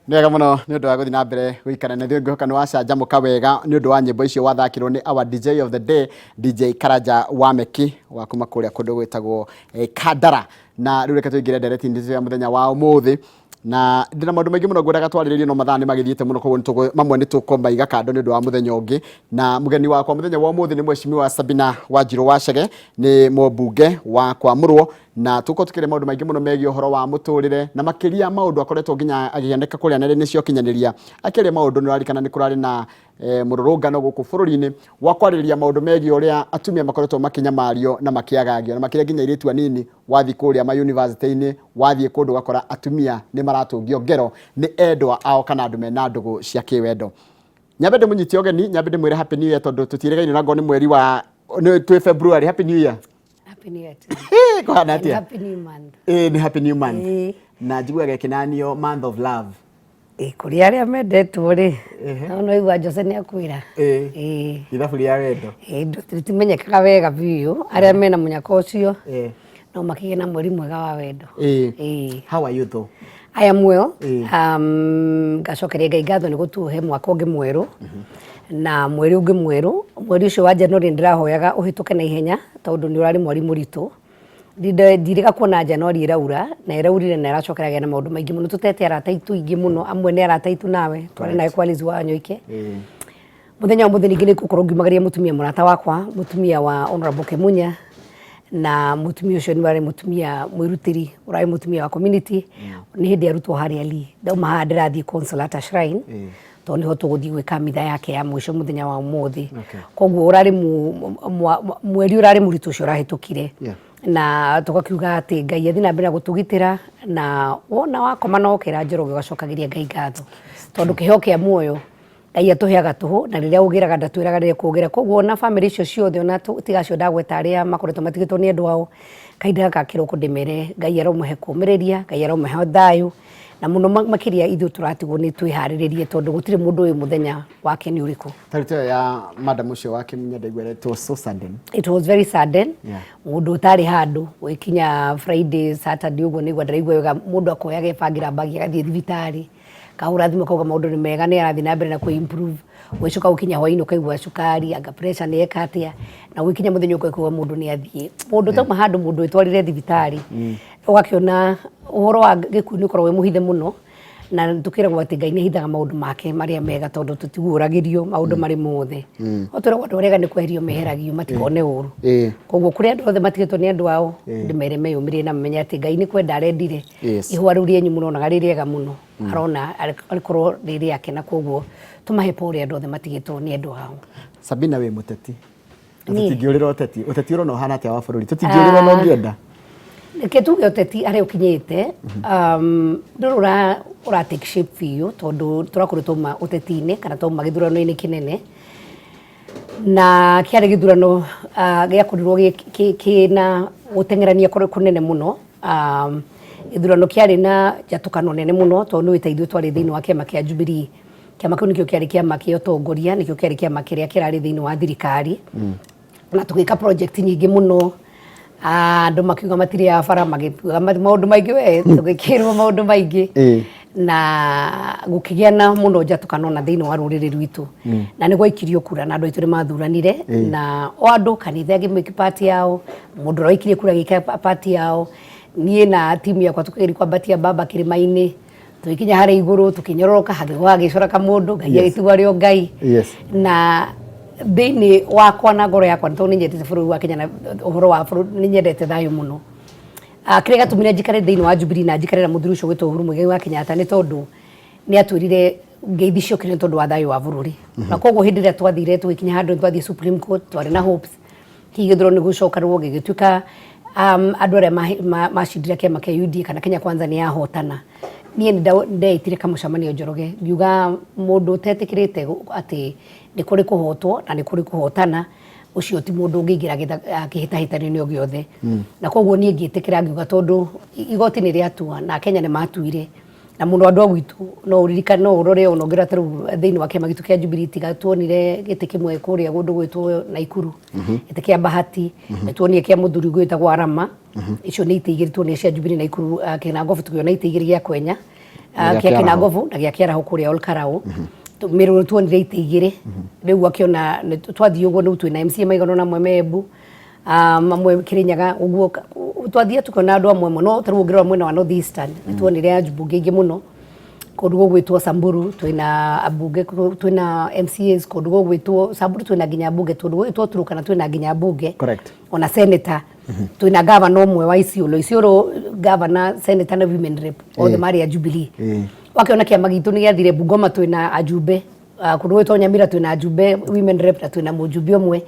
Nega muno ni undu wa guthi na mbere guikara na thiongo kana wa canjamuka wega ni undu wa nyimbo icio wathakirwo ni our DJ of the day DJ Karanja Wameki wa kuma kuria kundu gwitagwo Kandara na riu reke tuingire ndereti ndizo ya muthenya wa umuthi na ndina maundu maingi muno ngwendaga twariririe no mathaa ni magithiete muno koguo mamwe ni tukomba iga kando ni undu wa muthenya ungi na mugeni wakwa muthenya wa umuthi ni Mheshimiwa Sabina Wanjiru Wachege ni mubunge wa Kwamurwo na tuko tukire maundu maingi muno megie uhoro wa muturire na makiria maundu akoretwo nginya agiandika kuria nere nicio kinyaniria akiria maundu ni rarikana ni kurari na mururungano guku bururi-ini wa kwariria maundu megie uria atumia makoretwo makinyamario na makiagagio na makiria nginya iritu anini wathi kuria ma university-ini wathi kundu gakora atumia ni maratungio ngero ni endwa ao kana andu mena ndugu cia kiwendo. Nyambe ndimunyiti ogeni, nyambe ndimwire happy new year tondu tutirigaine nago ni mweri wa twi February. Happy new year. Happy new year. Kwa natia. Happy new month. Ni happy new month. Na njiguaga ikinanio month of love. Kuri aria mendetwo ri. No igwa Jose ni akwira. Ithabu ria wendo. Tutimenyekaga wega biu aria mena munyaka ucio. No makige na mweri mwega wa wendo. How are you though? I am well. Gacokeria Ngai ngatho ni gutuhe mwaka ungi mweru. Na mweri ungi mweru, mweri ucio wa January ndirahoyaga uhituke na ihenya tondu ni urari mweri muritu. Ndirega kuona January iraura na iraurire na iracokeraga na maundu maingi muno tutete arata itu ingi muno amwe ni arata itu nawe twari na equalize wa Nyoike. Muthenya umuthi ningi ni gukorwo ngimagaria mutumia murata wakwa, mutumia wa Honorable Kemunya na mutumia ucio ni wari mutumia mwirutiri urari mutumia wa community ni hindi arutwo hari ali ndauma ha ndirathie Consolata Shrine to niho tuguthii gwika mitha yake ya mwisho muthenya wa umuthi koguo urari mweri urari muritu ucio urahitukire na tukakiuga ati Ngai athi na mbere gutugitira na wona wakoma no kira njoroge gacokagiria Ngai ngatho tondu kiho kia muoyo Ngai atuheaga tuhu na riria ugiraga ndatwiraga riria kugira koguo na family icio ciothe ona tigacio ndagweta aria makoretwo matigitwo ni andu ao kainda gakiro kundimere Ngai aromuhe kumiriria Ngai aromuhe thayu na muno makiria ithu turatigwo ni twihariririe tondu gutire mundu uyu muthenya wake ni uriku. Tarito ya madam ucio wake Munyandaigwere, it was so sudden. It was very sudden. Mundu utari handu wikinya Friday Saturday ugo nigwa ndiraigwa wega mundu akoya gebangira bagi gathie thibitari kahura thimo kauga maundu ni mega ni arathi na mbere na ku improve wicoka ukinya hwaini ukaigua cukari anga pressure ni ekatia na wikinya muthenya ukaigua mundu ni athie mundu tama handu mundu itwarire thibitari ugakiona uhoro wa gikuni korwo muhithe muno na tukiragwo ati Ngai ni hithaga maundu make maria mega tondu tutiguuragirio maundu mari mothe otore andu arega ni kweherio meheragio matikone uru koguo kuri andu othe matigitwo ni andu ao ndimere meyumirie na menya ati Ngai ni kwenda arendire ihua riu rienyu muno na gari riega muno arona alikorwo riri yake na koguo tumahe pole andu othe matigitwo ni andu ao. Sabina we muteti tutingiurira uteti urona uhana atia wa bururi tutingiurira no ngienda ketuge uteti ari ukinyite ndurura ura take shape fiyo tondu turakorwo tuma uteti-ini kana tuma githurano-ini kinene na kiari githurano giakorirwo kina utengerania kunene muno githurano kiari na jatukano nene muno tondu witaithio twari thiini wa kiama kia Jubilee kiama kiu nikio kiari kiama kia utongoria nikio kiari kiama kiria kirari thiini wa thirikari na tugika project nyingi muno andu makiuga matiri ya bara magituga maundu maingi we tugikirwo maundu maingi na gukigia na muno njatukano na thiini wa ruriri rwitu na ni gwaikirio kura na andu aitu ni mathuranire na o andu kanitha ngimiki party yao mundu raikirie kura gika party yao nie na timu yakwa tukiri kwambatia baba kirimaini tukinya hari iguru tukinyoroka hathigwa gicora ka mundu Ngai agituga rio Ngai na thiini wakwa na ngoro yakwa tondu ni nyendete bururi wa Kenya na uhoro wa bururi ni nyendete thayu muno kire gatumire njikare thiini wa Jubilee na njikare na muthuri ucio gwitwo Uhuru Muigai wa Kenyatta ni tondu ni atwirire ngeithi ciokire tondu wa thayu wa bururi na koguo hindi ria twathire tugikinya handu twathie Supreme Court twari na hopes higithiro ni gucokarwo gigituka andu aria macindira kiama kia UDA kana Kenya Kwanza ni yahotana nie ndeitire kamucamanio Njoroge ngiuga mundu utetikirite ati ni kuri kuhotwo na ni kuri kuhotana ucio ti mundu ungiingira kihitahitani-ini o giothe na koguo nie ngiitikira ngiuga tondu igoti ni riatua na Kenya ni matuire na muno andu agwitu no uririkane no urore ono ngira taru thiini wa kiama gitu kia Jubilee tiga tuonire giti kimwe kuria gundu gwitwo Naikuru giti kia Bahati tuonie kia muthuri gwitagwo Arama icio ni itigiritwo ni cia Jubilee Naikuru kina ngofu tukiona itigiri gia Kwenya kia Kinangovu na gia Kiaraho kuria Olkarau mirå tuonire itä igä rä rä u akiona twathiä å guo nä twä na MC maigana na Membu mamwe Kirinyaga å guo twathiä tukona andå amwe no tarä å ngä rora mwena wa North Eastern nä tuonire ambunge ingä må no kå ndå gå gwä two Samburu twina ambunge twina MCAs kå ndå gå gwä two Samburu twina nginya ambunge kå ndå gå gwä two Turkana twina nginya ambunge ona senator twina gavana omwe wa Isiolo gavana senator na women rep othe marĩ a Jubilee wakiona kĩama gitũ nĩ gĩathire Bungoma twina ajumbe kå ndå gwä two Nyamira twina ajumbe women rep na twina mũjumbe omwe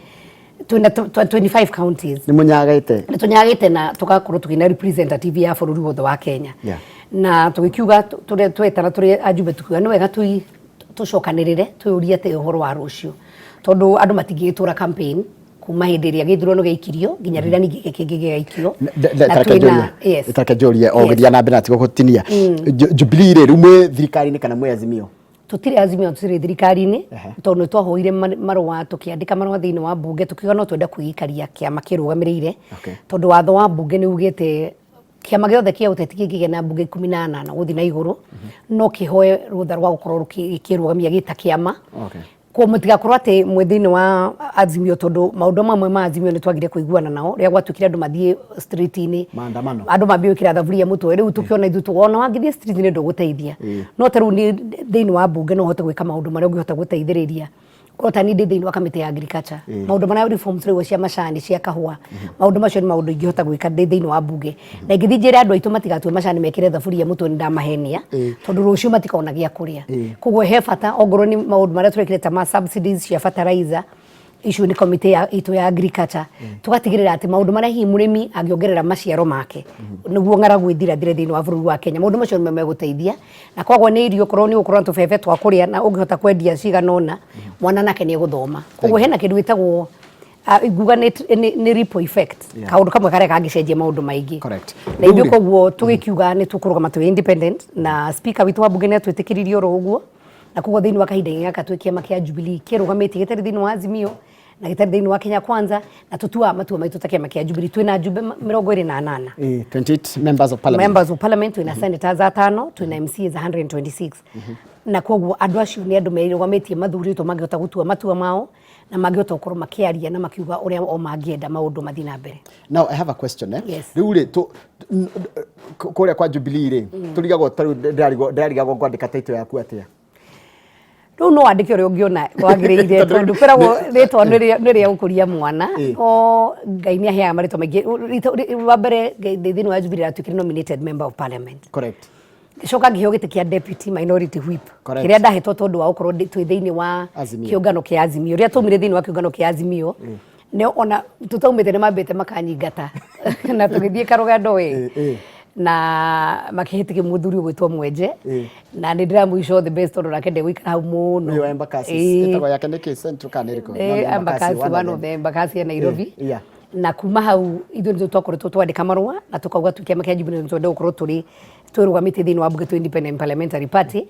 twina 25 counties nĩ tũnyagĩte na tũgakorwo twĩna representative ya bũrũri wothe wa Kenya na tũgĩkiuga twetana tũrĩ ajumbe tukiuga nĩ wega tũcokanĩrĩre twĩũrie atĩ ũhoro wa rũciũ tondũ andũ matingĩgĩtũra campaign kuma hĩndĩ ĩrĩa gĩthurano gĩaikĩrio nginya rĩrĩa ningĩ kĩngĩ gĩgaikio tareke njorie o gĩthiĩ na mbere na tiga gũtinia Jubilee rĩ rĩu mwĩ thirikari-inĩ kana mwĩ Azimio tutire Azimio tutire thirikari-inĩ tondũ nĩ twahũire marũa tũkĩandĩka marũa thĩinĩ wa mbunge tũkiuga no twenda kwĩikaria kĩama kĩrũgamĩrĩire tondũ watho wa mbunge nĩ ugĩte kĩama gĩothe kĩa ũteti kĩngĩgĩa na mbunge 18 gũthiĩ na igũrũ no kĩhoe rũtha rwa gũkorwo kĩrũgamia gĩta kĩama kwa mutigakorwo ati mwe thĩinĩ wa Azimio tondu maundu mamwe ma Azimio nĩ twagire kũiguana nao rĩa gwatukire andũ mathiĩ street-inĩ maandamano andũ mambie gwĩkĩra thaburia mũtwe rĩu tukiona ithuĩ tuona wangĩthiĩ street-inĩ ndũgũteithia no ta rĩu nĩ thĩinĩ wa mbunge no hote gwĩka maũndũ marĩa ũngĩhota gũteithĩrĩria kota ni thĩinĩ wa kamĩtĩ ya agriculture maũndũ marĩa reforms rĩu cia macani cia kahũa maũndũ macio nĩ maũndũ ingĩhota gwĩka thĩinĩ wa mbunge na ingĩthiĩ njĩre andũ aitũ matigatue macani mekĩre thaburia mũtwe nĩ ndamahenia tondũ rũciũ matikona gĩa kũrĩa koguo he bata ongorwo nĩ maũndũ marĩa tũrekire ta ma subsidies cia fertilizer icio nĩ komite itũ ya agriculture tugatigĩrĩra atĩ maũndũ marĩa hihi mũrĩmi angĩongerera maciaro make nĩguo ng'aragu ĩthirathire thĩinĩ wa bũrũri wa Kenya maũndũ macio nĩ megũteithia na koguo nĩ irio korwo nĩ ũkorwo tũbebe twa kũrĩa na ũngĩhota kwendia cigana ũna mwana nake nĩ egũthoma koguo hena kĩndũ gĩtagwo nguga nĩ ripple effect kaũndũ kamwe karĩa kangĩcenjia maũndũ maingĩ na ithuĩ koguo tũgĩkiuga nĩ tũkũrũgama twĩ independent na speaker witũ wa mbunge nĩ atwĩtĩkĩririe oro ũguo na koguo thĩinĩ wa kahinda gaka twĩ kĩama kĩa Jubilee kĩrũgamĩtie gĩtarĩ thĩinĩ wa Azimio na gĩtarĩ thĩinĩ wa Kenya Kwanza na tũtuaga matua maitũ ta kĩama kĩa Jubilee twĩna ajumbe 28 28 members of parliament twĩna senators 5 twĩna MCAs 126 na koguo andũ acio nĩ andũ merũgamĩtie mathurĩtwo mangĩhota gũtua matua mao na mangĩhota gũkorwo makĩaria na makiuga ũrĩa o mangĩenda maũndũ mathiĩ na mbere. Now I have a question rĩu rĩ kũrĩa kwa Jubilee rĩ tũrigagwo ndĩrarigagwo kwandĩka title yaku atĩa rĩu no wandĩke ũrĩa ũngĩona wagĩrĩire tondũ kwĩragwo rĩtwa nĩ rĩa gũkũria mwana o Ngai nĩ aheaga marĩtwa maingĩ wa mbere thĩinĩ wa Jubilee atuĩkire nominated member of parliament gĩcoka ngĩheo gĩtĩ kĩa deputy minority whip kĩrĩa ndahetwo tondũ wa gũkorwo twĩ thĩinĩ wa kĩũngano kĩa Azimio rĩrĩa twaumire thĩinĩ wa kĩũngano kĩa Azimio nĩ ona tũtaumĩte nĩ mambĩte makanyingata na tũgĩthiĩ karũgendo na makĩhĩtĩkia mũthuri ũgwĩtwo Mwenje na nĩ ndĩramũico the best tondũ nake ndegũikara hau mũno ũyũ Embakasi ĩtagwo yake nĩ Central kana ĩrĩkũ Embakasi one of the Embakasi ya Nairobi na kuma hau ithuĩ nĩ twakoretwo twandĩka marũa na tũkauga kĩama kĩa Jubilee nĩ twenda gũkorwo twĩrũgamĩtie thĩinĩ wa mbunge twĩ independent parliamentary party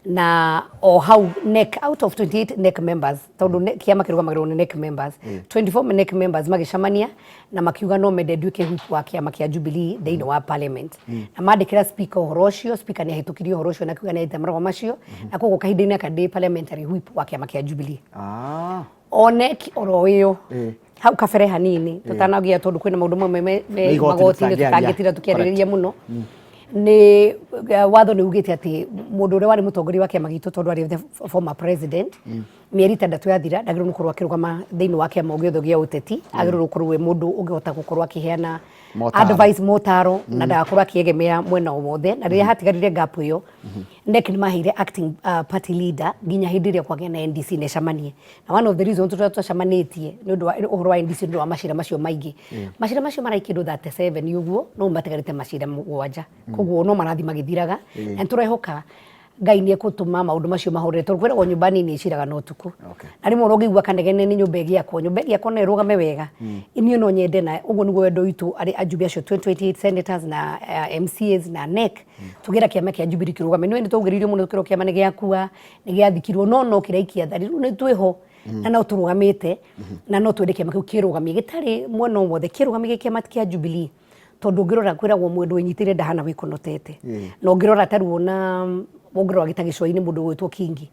na o hau NEC out of 28 NEC members tondu kĩama kĩrũgamagĩrĩrwo nĩ NEC members 24 NEC members magĩcemania na makiuga no mende nduĩke whip wa kĩama kĩa Jubilee thĩinĩ wa parliament na mandĩkĩra speaker ũhoro ũcio speaker nĩ ahĩtũkirie ũhoro ũcio na akiuga nĩ aita marũa macio na koguo kahinda-inĩ aka ndĩ parliamentary whip wa kĩama kĩa Jubilee o NEC oro ĩyo hau kabere hanini tũtanagĩa tondũ kwĩna maũndũ mamwe me magoti-inĩ tũtangĩtinda tũkĩarĩrĩria mũno nĩ watho nĩ ugĩte atĩ mũndũ ũrĩa warĩ mũtongoria wa kĩama gitũ tondũ arĩ the former president mĩeri 6 yathira ndagĩrĩirwo gũkorwo akĩrũgama thĩinĩ wa kĩama o gĩothe gĩa ũteti agĩrĩirwo gũkorwo we mũndũ ũngĩhota gũkorwo akĩheana advice motaro na ndagakorwo akĩegemea mwena o wothe na rĩrĩa hatigarire gap ĩyo NEC nĩ maheire acting party leader nginya hĩndĩ ĩrĩa kwagĩa na NDC na ĩcemanie na one of the reasons tũrĩa twacemanĩtie nĩ ũndũ wa ũhoro wa NDC nĩ ũndũ wa macira macio maingĩ macira macio maraikĩndwo 37 ũguo no matigarĩte macira 7 koguo no marathi magĩthiraga na tũrehoka Ngai nĩ ekũtũma maũndũ macio mahorere tondũ kwĩragwo nyũmba nini ĩciraga no ũtukũ na rĩmwe ũraigua kanegene nĩ nyũmba ĩgĩakwo no ĩrũgame wega niĩ no nyende na ũguo nĩguo wendo witũ arĩ ajumbe acio 28 senators na MCAs na NEC tũgĩra kĩama kĩa Jubilee kĩrũgame nĩ twaugĩrĩirio mũno kĩrĩa kĩama nĩ gĩakua nĩ gĩathikirwo no kĩraikia thari rĩu nĩ twĩho na no tũrũgamĩte na no twende kĩama kĩu kĩrũgamie gĩtarĩ mwena o wothe kĩrũgamie kĩama kĩa Jubilee tondu ngirora kwiragwo mundu winyitire ndahana wikonotete no ngirora taru ona ngirora gitagicwa-ini mundu gwitwo Kingi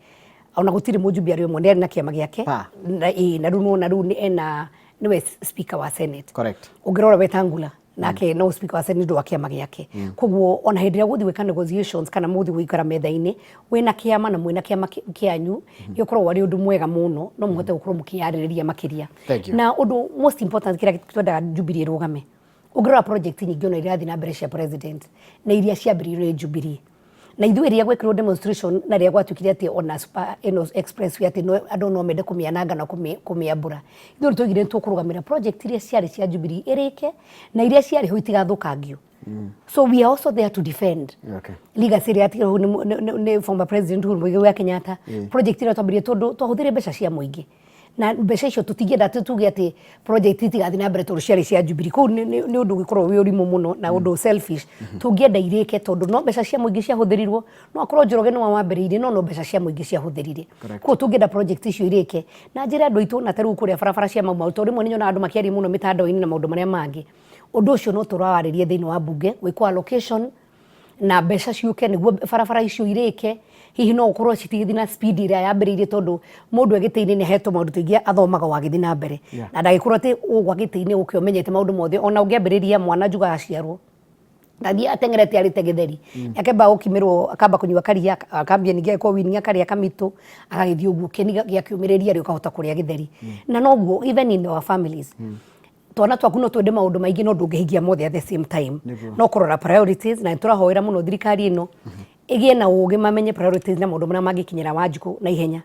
ona gutiri mujumbe ari umwe na kiama giake na riu ni ena niwe speaker wa Senate correct ungirora Wetangula nake no speaker wa Senate wa kiama giake koguo ona hindi ya guthiweka negotiations kana muthi guikara metha-ini wina kiama na mwina kiama kianyu gikorwo wari undu mwega muno no muhote gukorwo mukiyaririria makiria na undu most important kira twendaga Jubilee rugame ungirora project nyingi ona irathi na mbere cia president na iria ciambiririo Jubilee na ithuĩ iria gwekirwo demonstration na ria gwatukire ati ona Super Express ati no andu no mende kumiananga na kumiambura ithuĩ tugire tukurugamira project iria ciari cia Jubilee irike na iria ciari ho itigathukangio so we are also there to defend legacy ria ati ni former president Uhuru Muigai wa Kenyatta project iria twambirie tondu twahuthire mbeca cia muingi na mbeca icio tutigenda tuge ati project itigathi na mbere tondu ciari cia Jubilee ko ni undu gikorwo wi urimu muno na undu selfish tungienda irike tondu no mbeca cia muingi cia huthirirwo no akorwo Njoroge no wambiriire no mbeca cia muingi cia huthirire ko tungienda project icio irike na njira andu itu na taru kuria barabara cia mau tondu rimwe ninyona andu makiari muno mitandao-ini na maundu maria mangi undu ucio no turawaririe thiini wa bunge gwikwa allocation na mbeca ciuke niguo barabara icio irike hihi no ukorwo citigithi na speed iria yambiririe tondu mundu egite-ini ni ahetwo maundu tuingi athomaga wagithi na mbere na ndagikorwo ati ugwa gite-ini ukiomenyete maundu mothe ona ungiambiriria mwana juga aciarwo ndathie atengerete arite githeri akamba ukimirwo akamba kunyua karia akambia ningi ko winia karia kamitu agagithii uguo keni giakiumiriria ri ukahota kuria githeri na noguo even in our families twana twaku no twende maundu maingi no ndungihingia mothe at the same time no kurora priorities na turahoera muno thirikari ino igie na ugi mamenye priorities na maundu maria mangikinyira Wanjiku na ihenya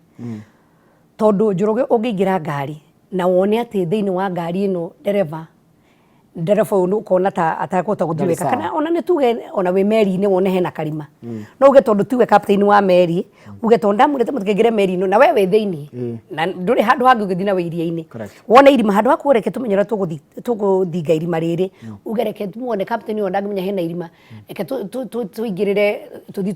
tondu Njoroge ungiingira ngari na wone ati thiini wa ngari ino dereva uyu ukona ta atakota guthiweka kana ona ni tuge ona we meri-ini wone hena karima no uge tondu tiwe captain wa meri uge tondu ndamurete mutikegire meri-ino na we we thiini na nduri handu hangi ugithi na we iria-ini wone irima handu haku reke tumenyera tuguthinga irima riri uge reke tumuone captain uyu ndangimenya hena irima reke tuingirire tuthi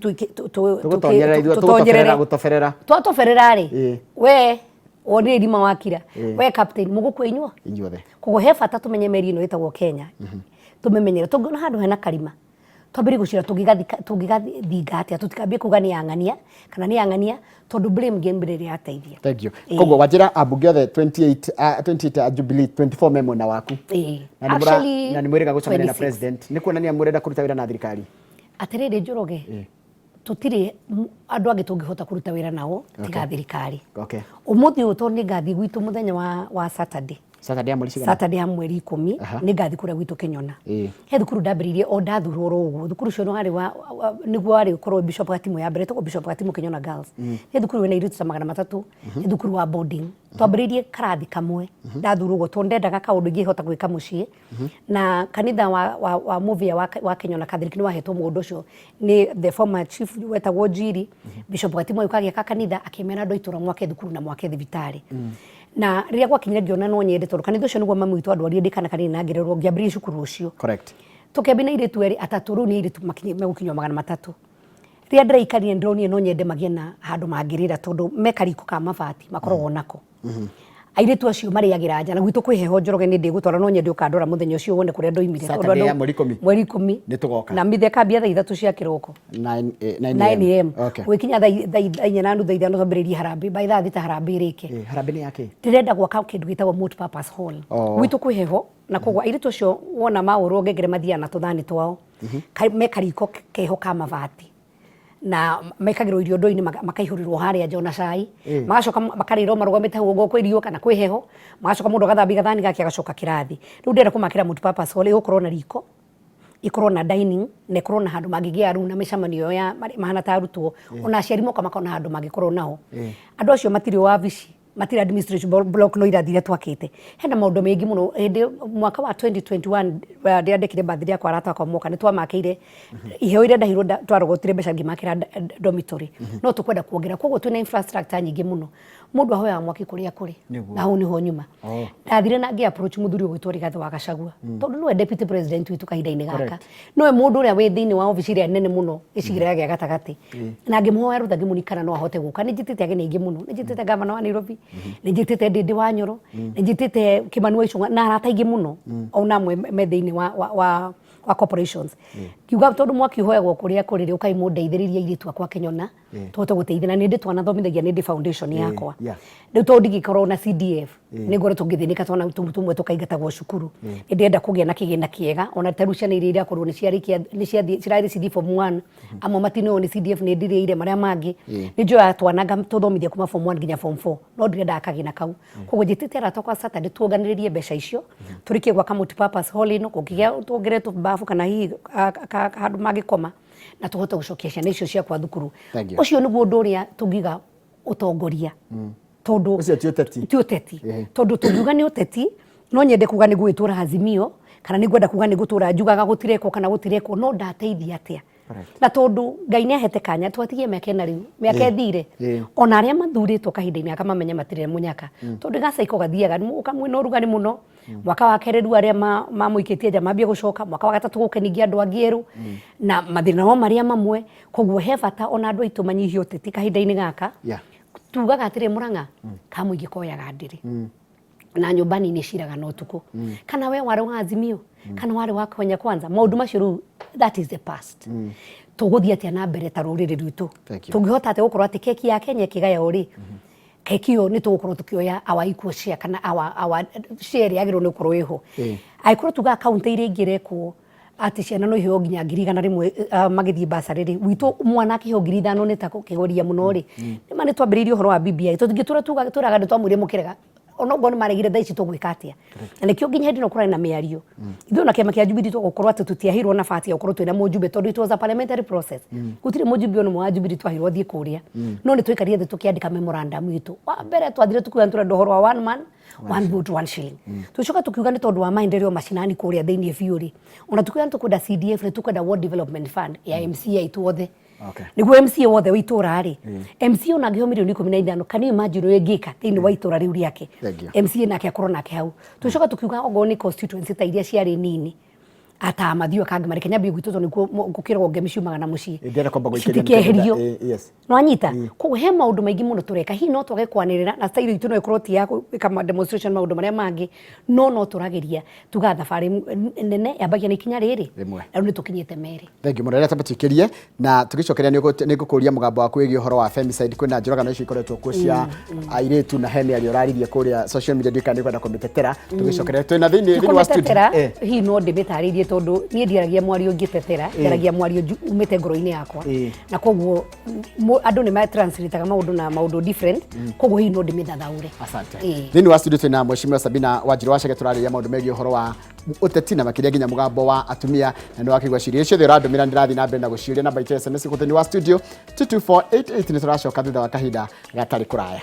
tutoferera ri we wone irima wakira we captain muguku inyuo inyuothe koguo he bata tumenye meri ino itagwo Kenya tumemenyere tungiona handu hena karima twambire gucira tungigathinga atia tutikambie kuga ni ang'ania kana ni ang'ania tondu blame game riri ateithia thank you koguo wajira abunge othe 28 Jubilee 24 memo na waku actually na ni mwirega gucemania na president ni kuonania murenda kuruta wira na thirikari atiriri Njoroge tutire andu angi tungihota kuruta wira nao tiga thirikari umuthi uyu tondu ngathi gwitu muthenya wa Saturday ya mweri 10 ni ngathi kuria gwitu Kenyona he thukuru ndambiririe o ndathurwo uguo thukuru ucio no hari niguo ari ukorwo bishop wa timu ya mbere tuko bishop wa timu Kenyona Girls he thukuru wina iritu 300 he thukuru wa boarding twambiririe karathi kamwe ndathurwo uguo tondu ndendaga kaundu ingihota gwika mucii na kanitha wa movie wa Kenyona Catholic ni wahetwo mundu ucio ni the former chief wetagwo Njiri bishop wa timu yukagia kanitha akimera ndo itura mwake thukuru na mwake thibitari na riria gwakinyire ngiona no nyende tondu kanitha ucio niguo mami witu andwarie ndikana kanini na ngererwo ngiambirie cukuru ucio correct tukebina iritu eri atatu ru ni iritu megukinywa 300 riria ndiraikarie ndronie no nyende magie na handu mangirira tondu mekariko ka mabati makoragwo nako airitu acio mariagira nja na gwitu kwiheho Njoroge ni ndigutwara no nyende ukandora muthenya ucio wone kuria ndoimire tondu andu mweri 10 ni tugoka na mithe kambia thaa 3 cia kiroko 9am wikinya thaa 4 na nuthu 5 twambiririe harambe by thaa 6 harambe irike harambe ni yake ndirenda gwaka kindu gitagwo multi-purpose hall gwitu kwiheho na koguo airitu acio wona maurwo ngengere mathia na tuthani twao mekariko keho ka mabati na mekagirwo irio ndo-ini makaihurirwo haria nja na cai magacoka makarirwo marugamite hugo kwa irio kana kwiheho magacoka mundu agathambia gathani gake agacoka kirathi riu ndira kumakira multi-purpose hall ikorwo na riko ikorwo na dining na ikorwo na handu mangigia aru na micamanio ya mahana ta arutwo ona aciari moka makona handu mangikorwo nao andu acio matiri wabici matiri administration block no irathire twakite hena maundu mengi muno hindi mwaka wa 2021 ndiandikire birthday yakwa arata kwa moka ni twamakeire iheo ire ndahirwo twarogotire mbeca ngimakira dormitory no tukwenda kuongera koguo twina infrastructure nyingi muno mundu ahoya mwaki kuria kuri na hu niho nyuma ndathire na ngi approach muthuri ugwitwo Rigathi wa Gachagua tondu niwe deputy president witu kahinda-ini gaka niwe mundu uria wi thiini wa office iria nene muno icigira gia gatagati na ngimuhoya rutha ngimunikana no ahote guka ni njitite ageni ingi muno ni njitite governor wa Nairobi nĩ njĩtĩte Ndĩndĩ wa Nyoro, nĩ njĩtĩte Kĩmani wa Icũng'wa na arata aingĩ mũno ona amwe me thĩinĩ wa corporations. Kiuga tondũ mwakihoyagwo kũrĩa kũrĩ ũkaimũndeithĩrĩria airĩtu akwa Kenyona tũhote gũteithia na nĩ ndĩ twanathomithagia nĩ ndĩ foundation yakwa. Rĩu tondũ ndingĩkorwo na CDF nĩ ngoretwo ngĩthĩnĩka twana tũmwe tũkaingatagwo cukuru. Nĩ ndĩrenda kũgĩa na kĩgĩna kĩega ona tarĩu ciana iria irakorwo nĩ cirarĩ CD form 1 amwe matinĩo nĩ CDF nĩ ndirĩire marĩa mangĩ nĩ njoya twananga tũthomithia kuma form 1 nginya form 4 no ndĩrenda kagĩna kau. Koguo njĩtĩte arata kwa Saturday tuonganĩrĩrie mbeca icio tũrĩkie gwaka multipurpose hall ĩno kũngĩgĩa tuongerere tũbabu kana hihi handũ mangĩkoma na tũhote gũcokia ciana icio ciakwa thukuru. Ũcio nĩguo ũndũ ũrĩa tũngiuga ũtongoria tondũ ũcio ti ũteti tondũ tũngiuga nĩ ũteti no nyende kuga nĩ gwĩtũra Azimio kana nĩ ngwenda kuga nĩ gũtũra njugaga gũtirekwo kana gũtirekwo no ndateithia atĩa na tondu Ngai nĩ ahete kanya twatigie mĩaka ĩna rĩu mĩaka ĩthire ona arĩa mathurĩtwo kahinda-inĩ aka mamenya matirĩ mũnyaka tondu gacaiko gathiaga mwĩna ũrugarĩ mũno mwaka wa kerĩ rĩu arĩa mamũikĩtie nja mambie gũcoka mwaka wa gatatũ gũkeningia andũ angĩ erũ na mathĩna o marĩa mamwe koguo he bata ona andũ aitũ manyihie ũteti kahinda-inĩ gaka tugaga atĩrĩ Mũrang'a ka mũingĩ koyaga ndĩrĩ na nyũmba nini ciraga no ũtukũ kana we warĩ wa Azimio kana warĩ wa Kenya Kwanza maũndũ macio rĩu that is the past tũgũthiĩ atĩa na mbere ta rũrĩrĩ rwitũ tũngĩhota atĩ gũkorwo atĩ keki ya Kenya ĩkĩgaywo rĩ keki ĩyo nĩ tũgũkorwo tũkĩoya our equal share kana our share yagĩrĩirwo nĩ gũkorwo ĩho angĩkorwo tuga akaunti iria ingĩ rekwo ati ciana no iheo nginya 100,000 magĩthiĩ basarĩ rĩ witũ mwana akĩheo 5,000 nĩ ta kĩgoria mũno rĩ nĩ ma nĩ twambĩrĩirie ũhoro wa BBI tũtingĩtũra tũraga nĩ twamwĩrire mũkĩrega ona ngone maregire thaici tũgwĩka atĩa na nĩkĩo nginya hĩndĩ ĩno kũrarĩ na mĩario ithuĩ na kĩama kĩa Jubilee tũgũkorwo atĩ tũtiahirwo nafasi ya gũkorwo twĩna mũjumbe tondũ it was a parliamentary process gũtirĩ mũjumbe ona wa Jubilee twahirwo athiĩ kũrĩa no nĩ twaikarire thĩ tũkĩandĩka memorandum itũ wa mbere twathire tukiuga tũrenda ũhoro wa one man one vote one shilling tũcoka tukiuga nĩ tondũ wa maendeleo macinani kũrĩa thĩinĩ biũ rĩ ona tukiuga nĩ tũkwenda CDF nĩ tũkwenda World Development Fund ya MCA itu othe nĩguo MCA wothe wa itũra rĩ MCA ona angĩheo mirioni 15 can you imagine ũrĩa ĩngĩka thĩinĩ wa itũra rĩu rĩake MCA nake akorwo nake hau tũcoka tukiuga ogo nĩ constituency ta iria ciarĩ nini ata mathiũ kangi marĩ Kenya mbia gwitũ nĩguo ngũkĩrwo ngemi ciumaga na mũciĩ citikĩeherio no anyita koguo he maũndũ maingĩ mũno tũreka hihi no twage kwanĩrĩra na style itũ no ĩkorwo ti ya gwĩka demonstration maũndũ marĩa mangĩ no tũragĩria tuga thabarĩ nene yambagia na ikinya rĩrĩ na rĩu nĩ tũkinyĩte merĩ. Thengi mũno rĩrĩa tũbatĩkĩrie na tũgĩcokeria nĩ ngũkũria mũgambo waku wĩgiĩ ũhoro wa femicide kwĩna njũragano icio ikoretwo kuo cia airĩtu na he mĩario ũraririe kũrĩa social media ndika nĩ kwenda kũmĩtetera tũgĩcokeria twĩna thĩinĩ wa studio hihi no ndĩmĩtarĩrie tondu niĩ ndiaragia mwario ngĩtetera ndiaragia mwario umĩte ngoro-inĩ yakwa na koguo andũ nĩ matranslataga maũndũ na maũndũ different koguo hihi no ndĩmĩthathaũre. Asante. Thĩinĩ wa studio twĩna Mheshimiwa Sabina Wanjiru Wachege tũrarĩria maũndũ megiĩ ũhoro wa ũteti na makĩria nginya mũgambo wa atumia na nĩ wakĩigua ciũria ciothe ũrandũmĩra ndĩrathiĩ na mbere na gũciũria namba itũ SMS thĩinĩ wa studio 22488 nĩ tũracoka thutha wa kahinda gatarĩ kũraya.